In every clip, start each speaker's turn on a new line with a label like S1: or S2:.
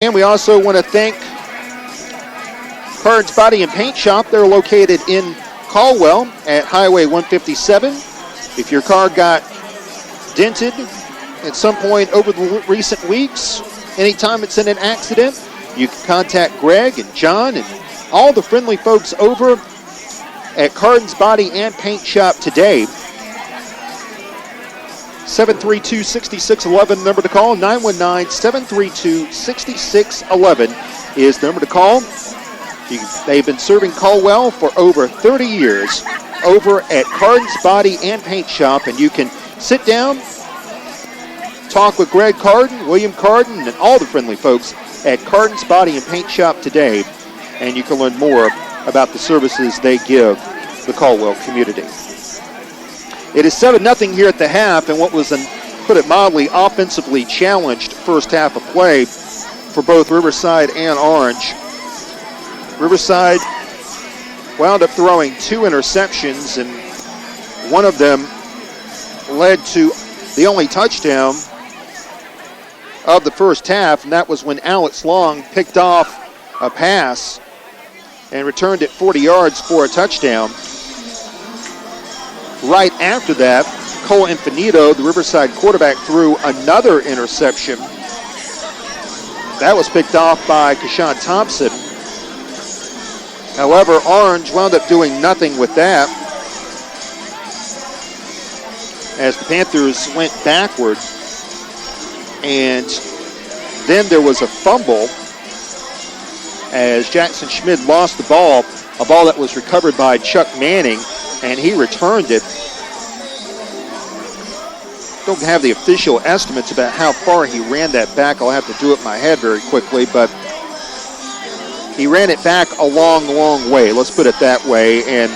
S1: And we also want to thank Cards Body and Paint Shop. They're located in Caldwell at Highway 157. If your car got dented at some point over the recent weeks, anytime it's in an accident, you can contact Greg and John and all the friendly folks over at Cards Body and Paint Shop today. 732-6611, number to call. 919-732-6611 is the number to call. They've been serving Caldwell for over 30 years over at Cards Body and Paint Shop, and you can sit down, talk with Greg Carden, William Carden, and all the friendly folks at Carden's Body and Paint Shop today, and you can learn more about the services they give the Caldwell community. It is 7-0 here at the half, and what was, put it mildly, offensively challenged first half of play for both Riverside and Orange. Riverside wound up throwing 2 interceptions, and one of them led to the only touchdown of the first half, and that was when Alex Long picked off a pass and returned it 40 yards for a touchdown. Right after that, Cole Infinito, the Riverside quarterback, threw another interception. That was picked off by Keshawn Thompson. However, Orange wound up doing nothing with that as the Panthers went backward. And then there was a fumble as Jackson Schmid lost the ball, a ball that was recovered by Chuck Manning, and he returned it. Don't have the official estimates about how far he ran that back. I'll have to do it in my head very quickly, but he ran it back a long, long way. Let's put it that way, and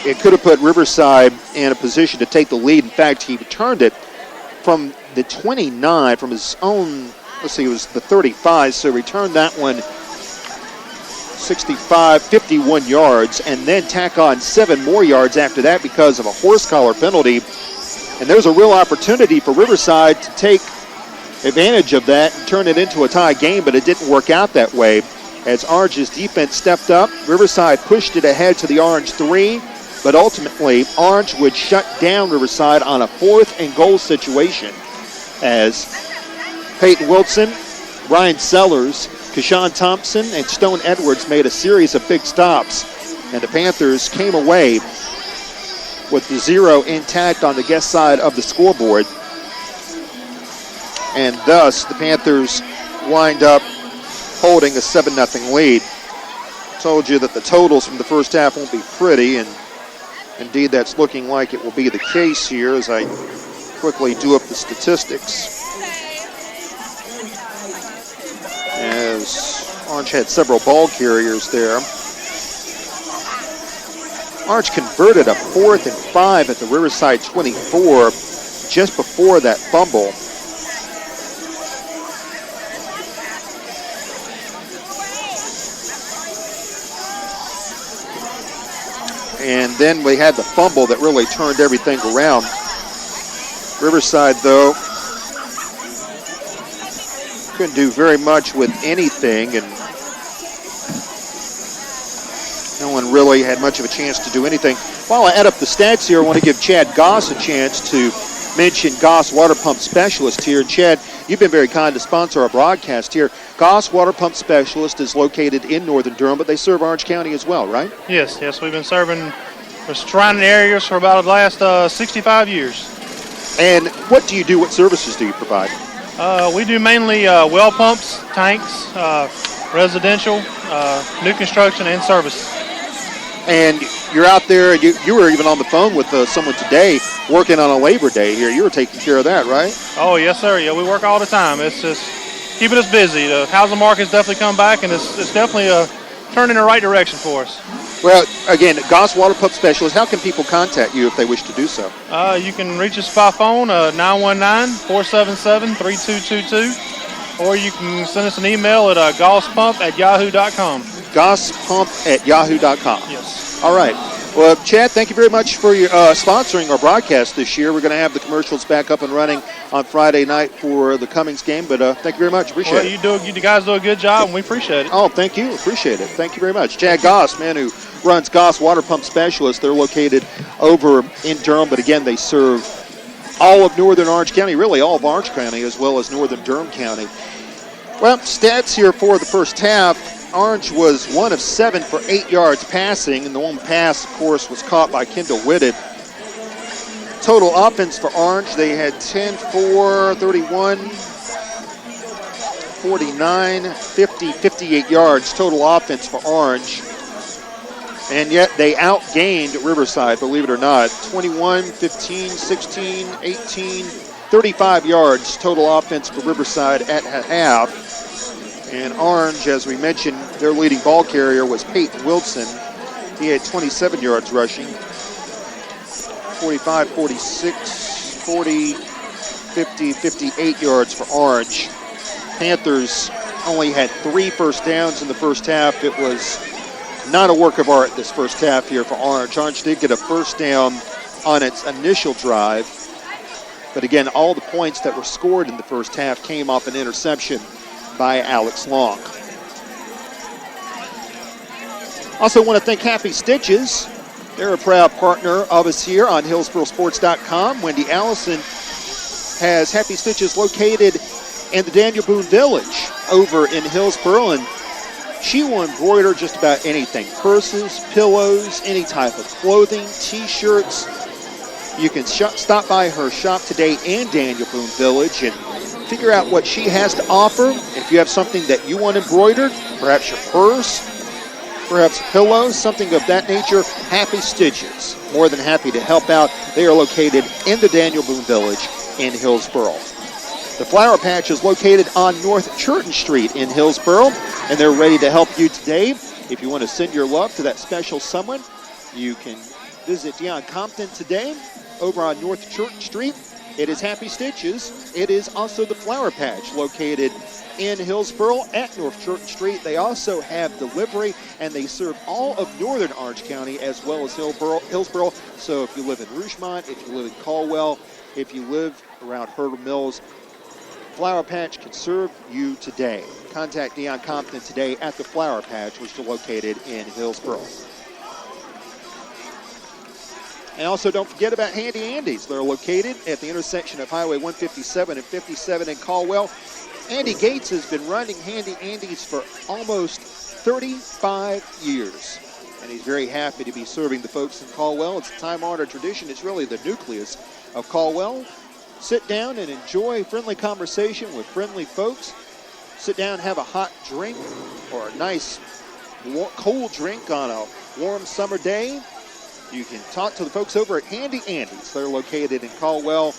S1: it could have put Riverside in a position to take the lead. In fact, he returned it from the 29, from his own, let's see, it was the 35, so returned that one 51 yards, and then tack on 7 more yards after that because of a horse collar penalty. And there's a real opportunity for Riverside to take advantage of that and turn it into a tie game, but it didn't work out that way. As Orange's defense stepped up, Riverside pushed it ahead to the Orange 3, but ultimately Orange would shut down Riverside on a 4th and goal situation as Peyton Wilson, Ryan Sellers, Keshawn Thompson, and Stone Edwards made a series of big stops, and the Panthers came away with the 0 intact on the guest side of the scoreboard, and thus the Panthers wind up holding a 7-0 lead. Told you that the totals from the first half won't be pretty, and indeed that's looking like it will be the case here as I quickly do up the statistics. As Orange had several ball carriers there. Orange converted a 4th and 5 at the Riverside 24 just before that fumble. And then we had the fumble that really turned everything around. Riverside, though, couldn't do very much with anything, and no one really had much of a chance to do anything. While I add up the stats here, I want to give Chad Goss a chance to mention Goss Water Pump Specialist here. Chad, you've been very kind to sponsor our broadcast here. Goss Water Pump Specialist is located in northern Durham, but they serve Orange County as well, right?
S2: Yes, we've been serving the surrounding areas for about the last 65 years.
S1: And what do you do? What services do you provide?
S2: We do mainly well pumps, tanks, residential, new construction, and service.
S1: And you're out there, you were even on the phone with someone today working on a Labor Day here. You were taking care of that, right?
S2: Oh, yes, sir. Yeah, we work all the time. It's just keeping us busy. The housing market's definitely come back, and it's definitely turning in the right direction for us.
S1: Well, again, Goss Water Pump Specialist, how can people contact you if they wish to do so?
S2: You can reach us by phone, 919-477-3222, or you can send us an email at gosspump@yahoo.com.
S1: gosspump@yahoo.com.
S2: Yes.
S1: All right. Well, Chad, thank you very much for your sponsoring our broadcast this year. We're going to have the commercials back up and running on Friday night for the Cummings game, but thank you very much. Appreciate it.
S2: You guys do a good job, and we appreciate it.
S1: Oh, thank you. Appreciate it. Thank you very much. Chad Goss, man, who runs Goss Water Pump Specialists. They're located over in Durham, but again, they serve all of northern Orange County, really all of Orange County, as well as northern Durham County. Well, stats here for the first half. Orange was 1 of 7 for 8 yards passing, and the one pass, of course, was caught by Kendall Whitted. Total offense for Orange, they had 10, 4, 31, 49, 50, 58 yards total offense for Orange. And yet they outgained Riverside, believe it or not. 21, 15, 16, 18, 35 yards total offense for Riverside at half. And Orange, as we mentioned, their leading ball carrier was Peyton Wilson. He had 27 yards rushing. 45, 46, 40, 50, 58 yards for Orange. Panthers only had 3 first downs in the first half. It was not a work of art this first half here for Orange. Orange did get a first down on its initial drive. But again, all the points that were scored in the first half came off an interception by Alex Long. Also want to thank Happy Stitches. They're a proud partner of us here on HillsboroSports.com. Wendy Allison has Happy Stitches located in the Daniel Boone Village over in Hillsboro, and she will embroider just about anything. Purses, pillows, any type of clothing, t-shirts. You can stop by her shop today in Daniel Boone Village and figure out what she has to offer. If you have something that you want embroidered, perhaps your purse, perhaps pillows, something of that nature, Happy Stitches. More than happy to help out. They are located in the Daniel Boone Village in Hillsboro. The Flower Patch is located on North Churton Street in Hillsboro, and they're ready to help you today. If you want to send your love to that special someone, you can visit Deion Compton today over on North Churton Street. It is Happy Stitches. It is also the Flower Patch located in Hillsboro at North Churton Street. They also have delivery, and they serve all of northern Orange County as well as Hillsboro. So if you live in Rougemont, if you live in Caldwell, if you live around Herter Mills, Flower Patch can serve you today. Contact Deion Compton today at the Flower Patch, which is located in Hillsboro. And also don't forget about Handy Andy's. They're located at the intersection of Highway 157 and 57 in Caldwell. Andy Gates has been running Handy Andy's for almost 35 years. And he's very happy to be serving the folks in Caldwell. It's a time-honored tradition. It's really the nucleus of Caldwell. Sit down and enjoy friendly conversation with friendly folks. Sit down and have a hot drink or a nice cold drink on a warm summer day. You can talk to the folks over at Handy Andy's. They're located in Caldwell.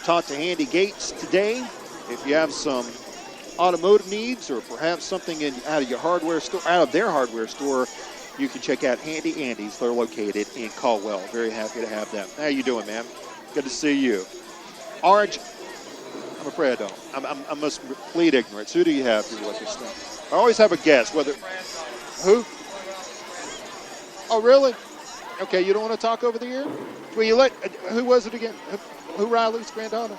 S1: Talk to Handy Gates today. If you have some automotive needs or perhaps something out of their hardware store, you can check out Handy Andy's. They're located in Caldwell. Very happy to have them. How you doing, man? Good to see you. Orange, I'm afraid I don't. I must plead ignorance. Who do you have here with us now? I always have a guess. Who? Oh, really? Okay, you don't want to talk over the air? Well, who was it again? Who Riley's granddaughter?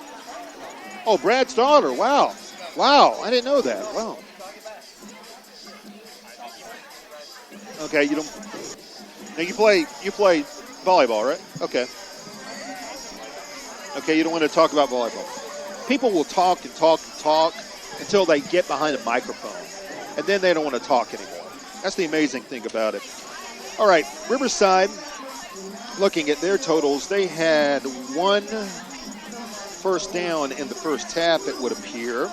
S1: Oh, Brad's daughter. Wow. I didn't know that. Wow. Okay, you don't. Now you play volleyball, right? Okay. Okay, you don't want to talk about volleyball. People will talk and talk and talk until they get behind a microphone, and then they don't want to talk anymore. That's the amazing thing about it. All right, Riverside, looking at their totals, they had 1 first down in the first half, it would appear.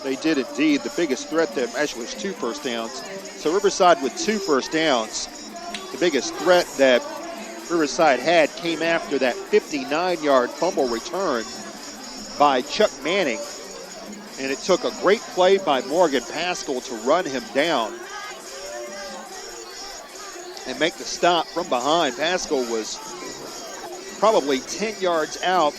S1: They did indeed. The biggest threat there actually was 2 first downs. So Riverside with 2 first downs. The biggest threat that Riverside had came after that 59-yard fumble return by Chuck Manning. And it took a great play by Morgan Pascal to run him down and make the stop from behind. Pascal was probably 10 yards out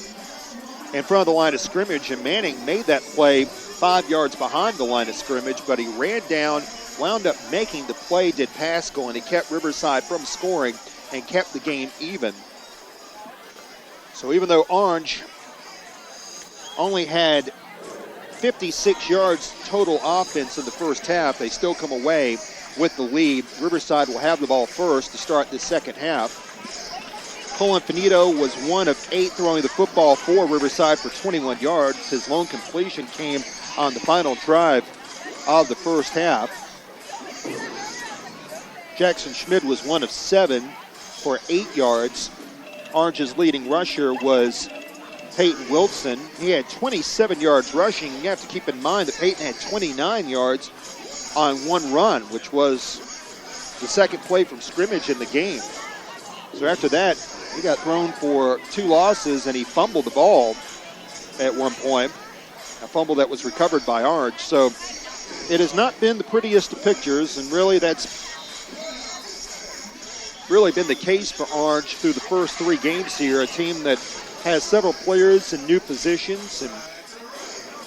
S1: in front of the line of scrimmage, and Manning made that play 5 yards behind the line of scrimmage, but he ran down wound up making the play, did Pascal, and he kept Riverside from scoring and kept the game even. So even though Orange only had 56 yards total offense in the first half, they still come away with the lead. Riverside will have the ball first to start the second half. Colin Finito was 1 of 8 throwing the football for Riverside for 21 yards. His lone completion came on the final drive of the first half. Jackson Schmidt was 1 of 7 for 8 yards. Orange's leading rusher was Peyton Wilson. He had 27 yards rushing. You have to keep in mind that Peyton had 29 yards on one run, which was the second play from scrimmage in the game. So after that, he got thrown for 2 losses, and he fumbled the ball at one point, a fumble that was recovered by Orange. So it has not been the prettiest of pictures, and really that's really been the case for Orange through the first 3 games here, a team that has several players in new positions, and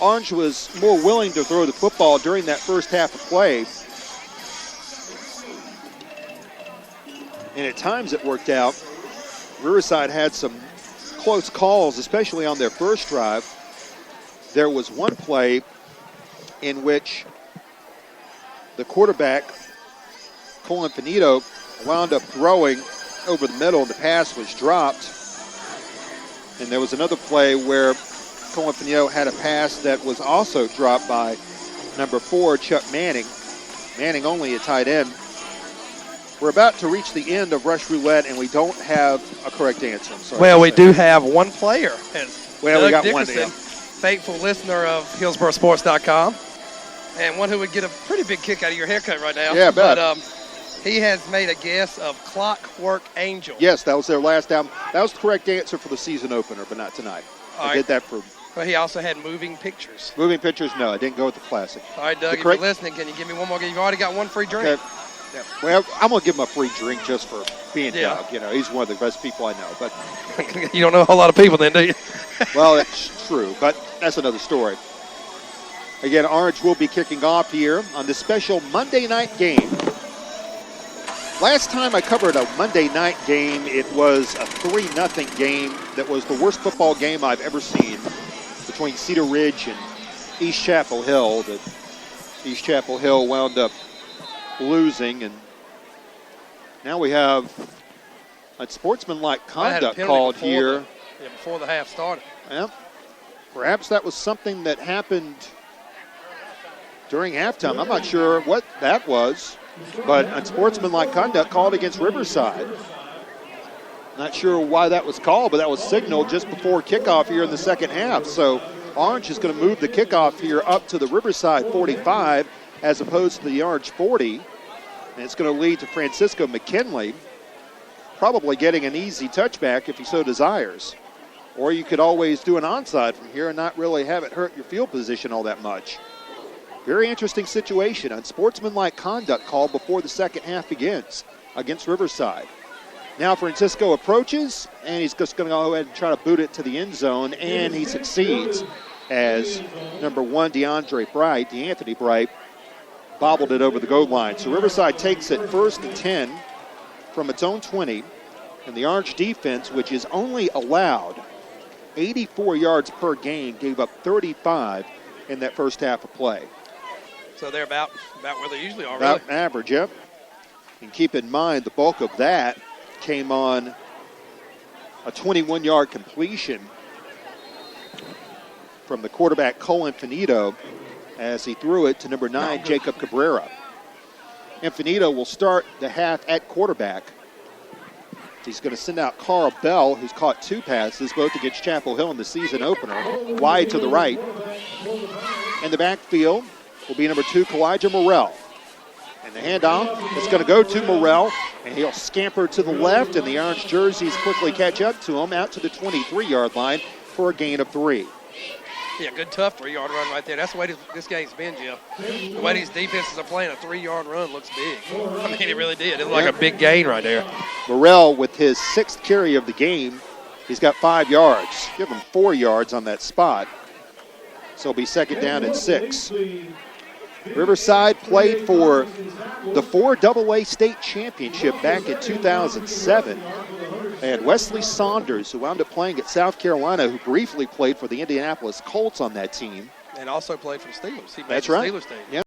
S1: Orange was more willing to throw the football during that first half of play. And at times it worked out. Riverside had some close calls, especially on their first drive. There was one play in which the quarterback, Colin Finito, wound up throwing over the middle, and the pass was dropped. And there was another play where Colin Finito had a pass that was also dropped by number 4, Chuck Manning. Manning only a tight end. We're about to reach the end of Rush Roulette, and we don't have a correct answer.
S3: Well, we do have one player.
S1: Well,
S3: Doug
S1: we got
S3: Dickerson,
S1: one. Yeah.
S3: Faithful listener of HillsboroSports.com, and one who would get a pretty big kick out of your haircut right now.
S1: Yeah, I bet.
S3: But he has made a guess of Clockwork Angel.
S1: Yes, that was their last album. That was the correct answer for the season opener, but not tonight. I did that for...
S3: But he also had Moving Pictures.
S1: Moving Pictures, no, I didn't go with the classic.
S3: All right, Doug, if you're listening, can you give me one more? You've already got one free drink.
S1: Okay. Yeah. Well, I'm going to give him a free drink just for being Doug. You know, he's one of the best people I know. But
S3: you don't know a whole lot of people then, do you?
S1: Well, it's true, but that's another story. Again, Orange will be kicking off here on this special Monday night game. Last time I covered a Monday night game, it was a 3-0 game that was the worst football game I've ever seen between Cedar Ridge and East Chapel Hill. That East Chapel Hill wound up losing, and now we have a sportsmanlike conduct called here.
S3: Before the half started.
S1: Yeah, perhaps that was something that happened during halftime. I'm not sure what that was, but unsportsmanlike conduct called against Riverside. Not sure why that was called, but that was signaled just before kickoff here in the second half. So Orange is going to move the kickoff here up to the Riverside 45 as opposed to the Orange 40. And it's going to lead to Francisco McKinley probably getting an easy touchback if he so desires. Or you could always do an onside from here and not really have it hurt your field position all that much. Very interesting situation. Unsportsmanlike conduct called before the second half begins against Riverside. Now Francisco approaches, and he's just going to go ahead and try to boot it to the end zone, and he succeeds as number 1, DeAnthony Bright, bobbled it over the goal line. So Riverside takes it 1st and 10 from its own 20, and the Orange defense, which is only allowed 84 yards per game, gave up 35 in that first half of play.
S3: So they're about where they usually are,
S1: about
S3: really.
S1: Average, yep. And keep in mind, the bulk of that came on a 21-yard completion from the quarterback, Colin Finito, as he threw it to number 9, Jacob Cabrera. And Finito will start the half at quarterback. He's going to send out Carl Bell, who's caught 2 passes, both against Chapel Hill in the season opener, wide to the right. In the backfield will be number 2, Kalijah Morrell. And the handoff is going to go to Morrell, and he'll scamper to the left, and the Orange jerseys quickly catch up to him out to the 23-yard line for a gain of 3.
S3: Yeah, good tough 3-yard run right there. That's the way this game's been, Jim. The way these defenses are playing, a 3-yard run looks big. I mean, it really did. It was like a big gain right there.
S1: Morrell, with his 6th carry of the game, he's got 5 yards. Give him 4 yards on that spot. So it'll be second down and 6. Riverside played for the 4AA state championship back in 2007. They had Wesley Saunders, who wound up playing at South Carolina, who briefly played for the Indianapolis Colts on that team.
S3: And also played for the Steelers. He made
S1: That's
S3: the
S1: right.
S3: Steelers team.
S1: Yeah.